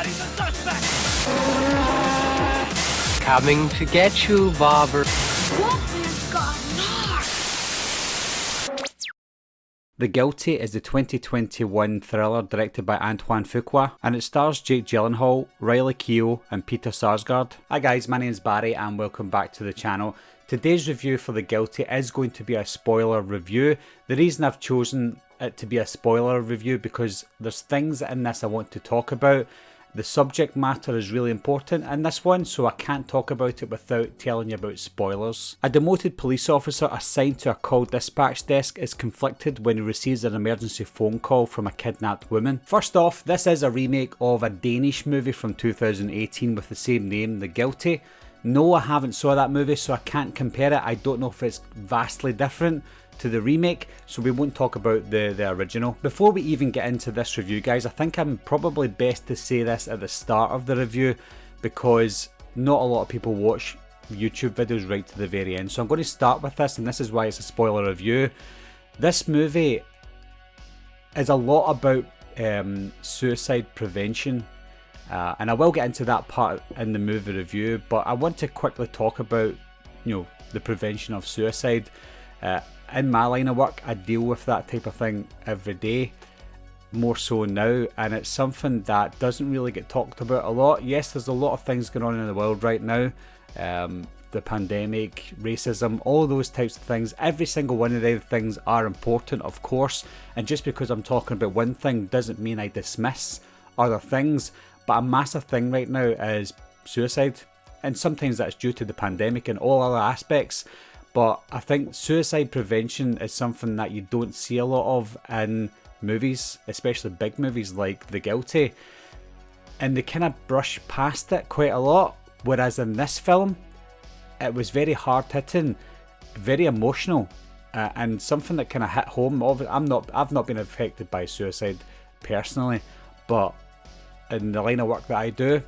Everybody's a suspect! Coming to get you, Bobber. Wolfman's got Nards! The Guilty is the 2021 thriller directed by Antoine Fuqua, and it stars Jake Gyllenhaal, Riley Keough and Peter Sarsgaard. Hi guys, my name is Barry and welcome back to the channel. Today's review for The Guilty is going to be a spoiler review. The reason I've chosen it to be a spoiler review because there's things in this I want to talk about. The subject matter is really important in this one, so I can't talk about it without telling you about spoilers. A demoted police officer assigned to a call dispatch desk is conflicted when he receives an emergency phone call from a kidnapped woman. First off, this is a remake of a Danish movie from 2018 with the same name, The Guilty. No, I haven't saw that movie, so I can't compare it. I don't know if it's vastly different to the remake, so we won't talk about the original. Before we even get into this review, guys, I think I'm probably best to say this at the start of the review because not a lot of people watch YouTube videos right to the very end. So I'm going to start with this, and this is why it's a spoiler review. This movie is a lot about suicide prevention. And I will get into that part in the movie review, but I want to quickly talk about, the prevention of suicide. In my line of work, I deal with that type of thing every day, more so now, and it's something that doesn't really get talked about a lot. Yes, there's a lot of things going on in the world right now, the pandemic, racism, all those types of things. Every single one of those things are important, of course, and just because I'm talking about one thing doesn't mean I dismiss other things, but a massive thing right now is suicide, and sometimes that's due to the pandemic and all other aspects. But I think suicide prevention is something that you don't see a lot of in movies, especially big movies like The Guilty. And they kind of brush past it quite a lot. Whereas in this film, it was very hard hitting, very emotional, and something that kind of hit home. I've not been affected by suicide personally, but in the line of work that I do,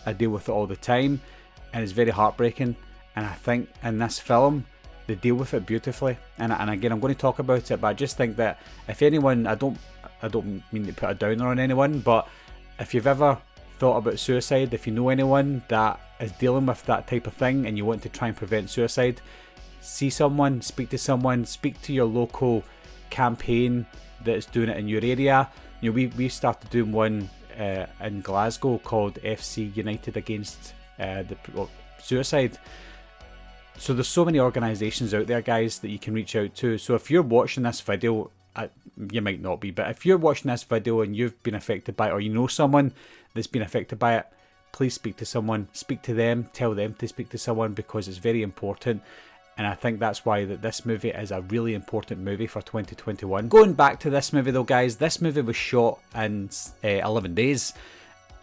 I deal with it all the time, and it's very heartbreaking. And I think in this film, they deal with it beautifully, and again I'm going to talk about it, but I just think that if anyone, I don't mean to put a downer on anyone, but if you've ever thought about suicide, if you know anyone that is dealing with that type of thing and you want to try and prevent suicide, see someone, speak to your local campaign that's doing it in your area. We started doing one in Glasgow called FC United Against Suicide. So there's so many organisations out there, guys, that you can reach out to. So if you're watching this video, you might not be, but if you're watching this video and you've been affected by it, or you know someone that's been affected by it, please speak to someone, speak to them, tell them to speak to someone, because it's very important. And I think that's why this movie is a really important movie for 2021. Going back to this movie though, guys, this movie was shot in 11 days.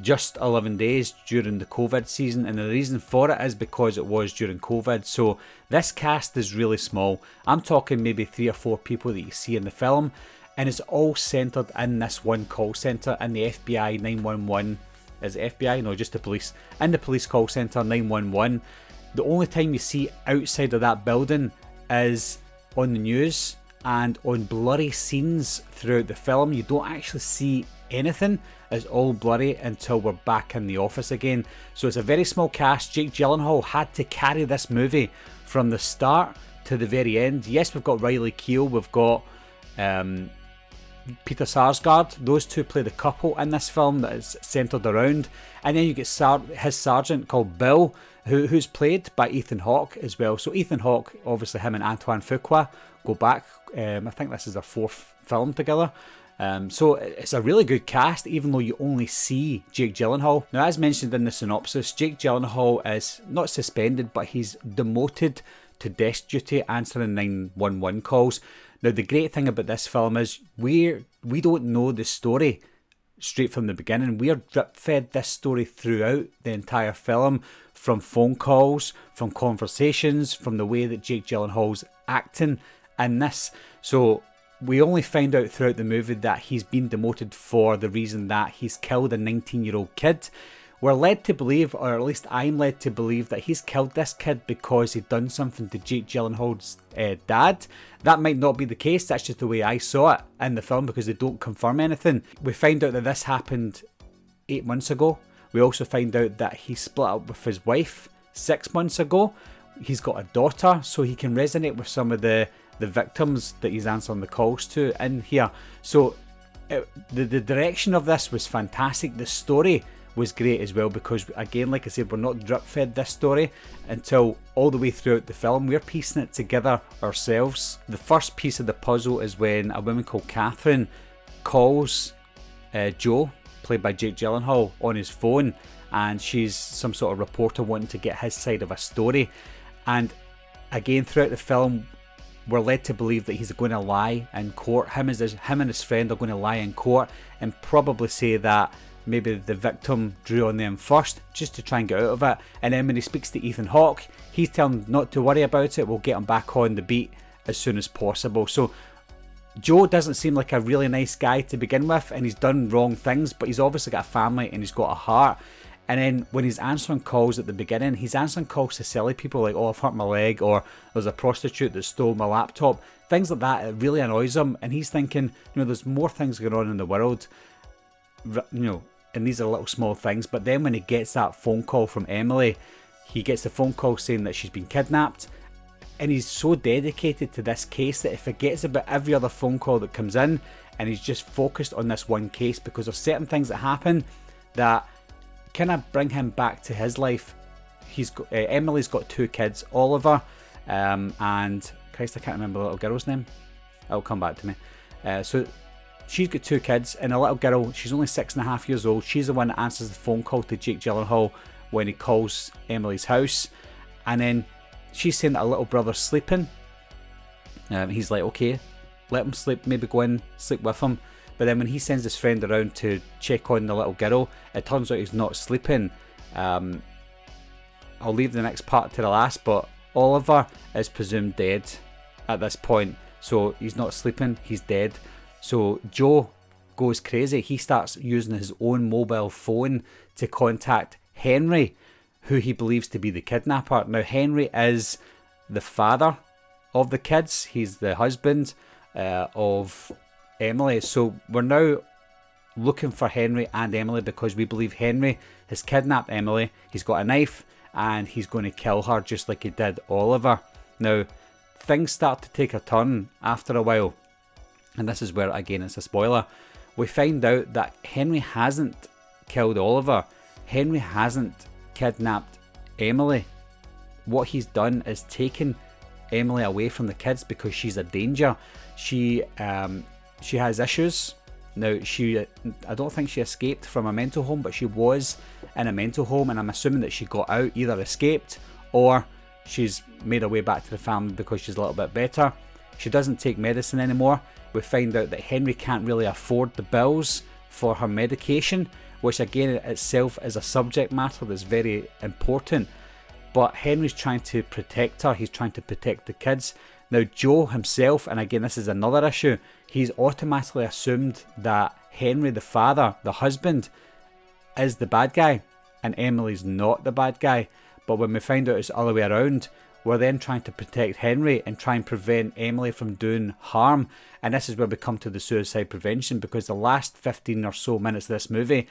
Just 11 days during the COVID season, and the reason for it is because it was during COVID. So this cast is really small. I'm talking maybe 3 or 4 people that you see in the film, and it's all centered in this one call center in the FBI 911. Is it FBI? No, just the police. In the police call center 911. The only time you see outside of that building is on the news and on blurry scenes throughout the film. You don't actually see anything. It's all blurry until we're back in the office again. So it's a very small cast. Jake Gyllenhaal had to carry this movie from the start to the very end. Yes, we've got Riley Keough, we've got Peter Sarsgaard. Those two play the couple in this film that is centred around. And then you get his sergeant called Bill, who's played by Ethan Hawke as well. So Ethan Hawke, obviously him and Antoine Fuqua go back. I think this is their 4th film together. So it's a really good cast, even though you only see Jake Gyllenhaal. Now, as mentioned in the synopsis, Jake Gyllenhaal is not suspended, but he's demoted to desk duty answering 911 calls. Now, the great thing about this film is we don't know the story straight from the beginning. We are drip fed this story throughout the entire film, from phone calls, from conversations, from the way that Jake Gyllenhaal's acting in this. So we only find out throughout the movie that he's been demoted for the reason that he's killed a 19-year-old kid. We're led to believe, or at least I'm led to believe, that he's killed this kid because he'd done something to Jake Gyllenhaal's dad. That might not be the case, that's just the way I saw it in the film because they don't confirm anything. We find out that this happened 8 months ago, We also find out that he split up with his wife 6 months ago. He's got a daughter, so he can resonate with some of the victims that he's answering the calls to in here. So the direction of this was fantastic. The story was great as well, because again, like I said, we're not drip fed this story until all the way throughout the film. We're piecing it together ourselves. The first piece of the puzzle is when a woman called Catherine calls Joe, played by Jake Gyllenhaal, on his phone, and she's some sort of reporter wanting to get his side of a story. And again, throughout the film, we're led to believe that he's going to lie in court. Him and his friend are going to lie in court and probably say that maybe the victim drew on them first, just to try and get out of it. And then when he speaks to Ethan Hawke, he's telling him not to worry about it, we'll get him back on the beat as soon as possible. So Joe doesn't seem like a really nice guy to begin with, and he's done wrong things, but he's obviously got a family and he's got a heart. And then when he's answering calls at the beginning, he's answering calls to silly people like, oh, I've hurt my leg, or there's a prostitute that stole my laptop. Things like that, it really annoys him. And he's thinking, there's more things going on in the world, and these are little small things. But then when he gets that phone call from Emily, he gets a phone call saying that she's been kidnapped. And he's so dedicated to this case that he forgets about every other phone call that comes in, and he's just focused on this one case, because of certain things that happen that kind of bring him back to his life. Emily's got 2 kids, Oliver, and Christ, I can't remember the little girl's name. It'll come back to me. So she's got 2 kids, and a little girl, she's only 6.5 years old. She's the one that answers the phone call to Jake Gyllenhaal when he calls Emily's house, and then she's saying that her little brother's sleeping. He's like, okay, let him sleep, maybe go in, sleep with him. But then when he sends his friend around to check on the little girl, it turns out he's not sleeping. I'll leave the next part to the last, but Oliver is presumed dead at this point. So he's not sleeping, he's dead. So Joe goes crazy. He starts using his own mobile phone to contact Henry, who he believes to be the kidnapper. Now, Henry is the father of the kids. He's the husband of Emily. So we're now looking for Henry and Emily, because we believe Henry has kidnapped Emily. He's got a knife and he's going to kill her just like he did Oliver. Now, things start to take a turn after a while, and this is where, again, it's a spoiler. We find out that Henry hasn't killed Oliver. Henry hasn't kidnapped Emily. What he's done is taken Emily away from the kids because she's a danger. She has issues. Now, I don't think she escaped from a mental home, but she was in a mental home, and I'm assuming that she got out, either escaped or she's made her way back to the family because she's a little bit better. She doesn't take medicine anymore. We find out that Henry can't really afford the bills for her medication, which again itself is a subject matter that's very important. But Henry's trying to protect her. He's trying to protect the kids. Now, Joe himself, and again this is another issue, he's automatically assumed that Henry, the father, the husband, is the bad guy, and Emily's not the bad guy. But when we find out it's the other way around, we're then trying to protect Henry and try and prevent Emily from doing harm. And this is where we come to the suicide prevention, because the last 15 or so minutes of this movie,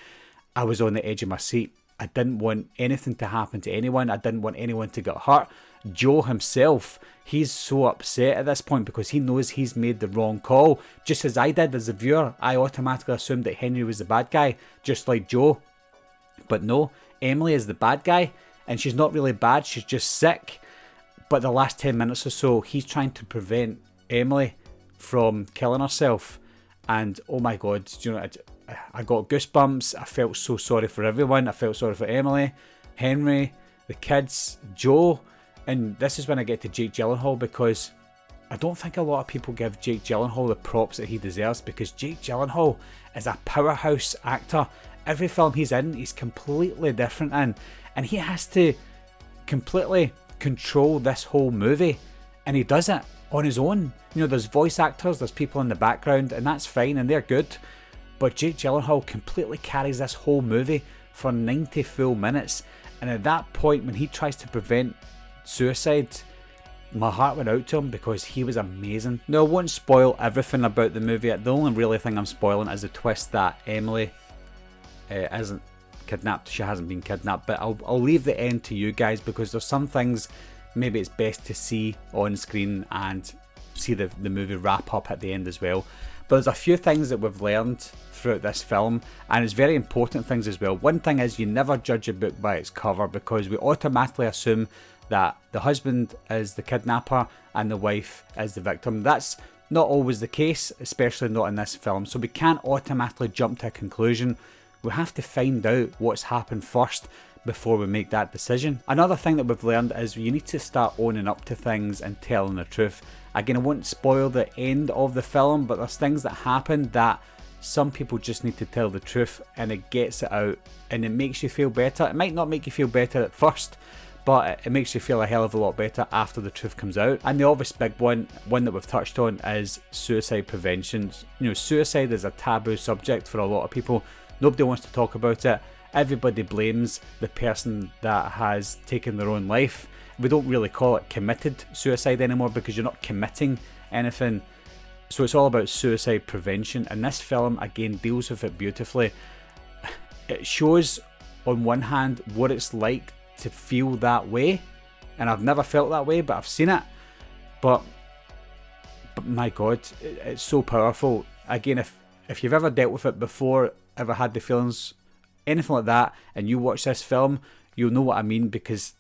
I was on the edge of my seat. I didn't want anything to happen to anyone. I didn't want anyone to get hurt. Joe himself, he's so upset at this point because he knows he's made the wrong call. Just as I did as a viewer, I automatically assumed that Henry was the bad guy, just like Joe. But no, Emily is the bad guy, and she's not really bad, she's just sick. But the last 10 minutes or so, he's trying to prevent Emily from killing herself. And oh my god, I got goosebumps. I felt so sorry for everyone. I felt sorry for Emily, Henry, the kids, Joe. And this is when I get to Jake Gyllenhaal, because I don't think a lot of people give Jake Gyllenhaal the props that he deserves, because Jake Gyllenhaal is a powerhouse actor. Every film he's in, he's completely different in. And he has to completely control this whole movie. And he does it on his own. There's voice actors, there's people in the background, and that's fine, and they're good. But Jake Gyllenhaal completely carries this whole movie for 90 full minutes. And at that point, when he tries to prevent suicide, my heart went out to him because he was amazing. Now, I won't spoil everything about the movie. The only really thing I'm spoiling is the twist that Emily isn't kidnapped. She hasn't been kidnapped, but I'll leave the end to you guys, because there's some things maybe it's best to see on screen and see the movie wrap up at the end as well. But there's a few things that we've learned throughout this film, and it's very important things as well. One thing is, you never judge a book by its cover, because we automatically assume that the husband is the kidnapper and the wife is the victim. That's not always the case, especially not in this film, so we can't automatically jump to a conclusion. We have to find out what's happened first before we make that decision. Another thing that we've learned is you need to start owning up to things and telling the truth. Again, I won't spoil the end of the film, but there's things that happen that some people just need to tell the truth, and it gets it out and it makes you feel better. It might not make you feel better at first, but it makes you feel a hell of a lot better after the truth comes out. And the obvious big one that we've touched on, is suicide prevention. You know, suicide is a taboo subject for a lot of people. Nobody wants to talk about it. Everybody blames the person that has taken their own life. We don't really call it committed suicide anymore, because you're not committing anything. So it's all about suicide prevention, and this film again deals with it beautifully. It shows on one hand what it's like to feel that way, and I've never felt that way, but I've seen it. But my god, it's so powerful. Again, if you've ever dealt with it before, ever had the feelings, anything like that, and you watch this film, you'll know what I mean, because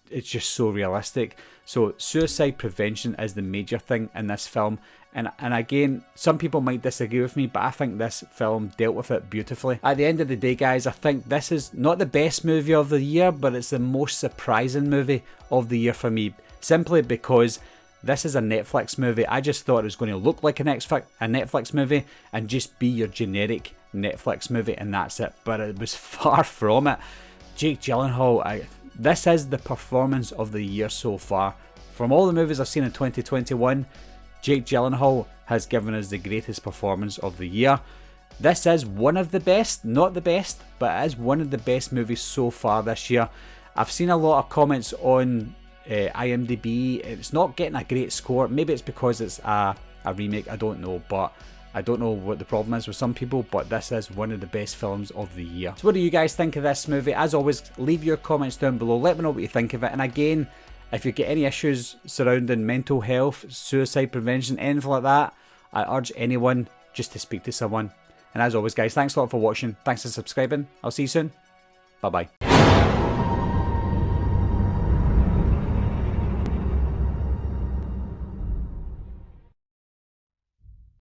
it's just so realistic. So suicide prevention is the major thing in this film, and again, some people might disagree with me, but I think this film dealt with it beautifully. At the end of the day, guys, I think this is not the best movie of the year, but it's the most surprising movie of the year for me, simply because this is a Netflix movie. I just thought it was going to look like a Netflix movie and just be your generic Netflix movie, and that's it. But it was far from it. Jake Gyllenhaal, this is the performance of the year so far. From all the movies I've seen in 2021, Jake Gyllenhaal has given us the greatest performance of the year. This is one of the best, not the best, but it is one of the best movies so far this year. I've seen a lot of comments on IMDb. It's not getting a great score. Maybe it's because it's a remake, I don't know, but I don't know what the problem is with some people, but this is one of the best films of the year. So what do you guys think of this movie? As always, leave your comments down below. Let me know what you think of it. And again, if you get any issues surrounding mental health, suicide prevention, anything like that, I urge anyone just to speak to someone. And as always, guys, thanks a lot for watching. Thanks for subscribing. I'll see you soon. Bye-bye.